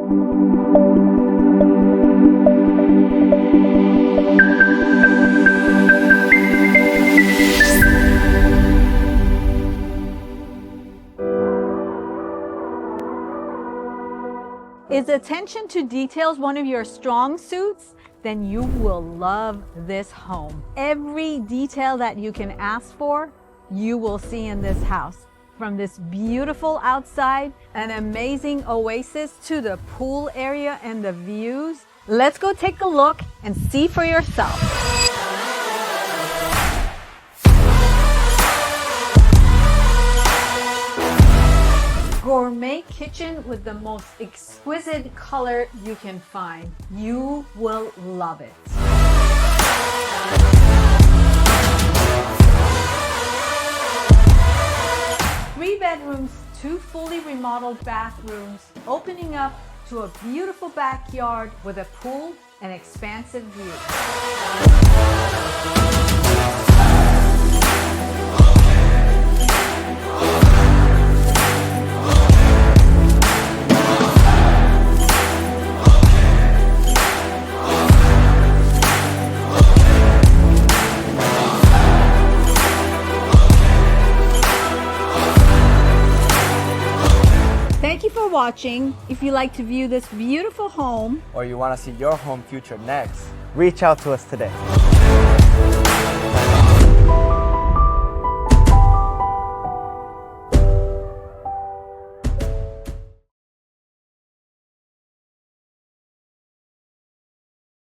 Is attention to details one of your strong suits? Then you will love this home. Every detail that you can ask for, you will see in this house. From this beautiful outside, an amazing oasis, to the pool area and the views. Let's go take a look and see for yourself. Gourmet kitchen with the most exquisite color you can find. You will love it. 3 bedrooms, 2 fully remodeled bathrooms, opening up to a beautiful backyard with a pool and expansive view. Thank you for watching. If you like to view this beautiful home, or you want to see your home future next, reach out to us today.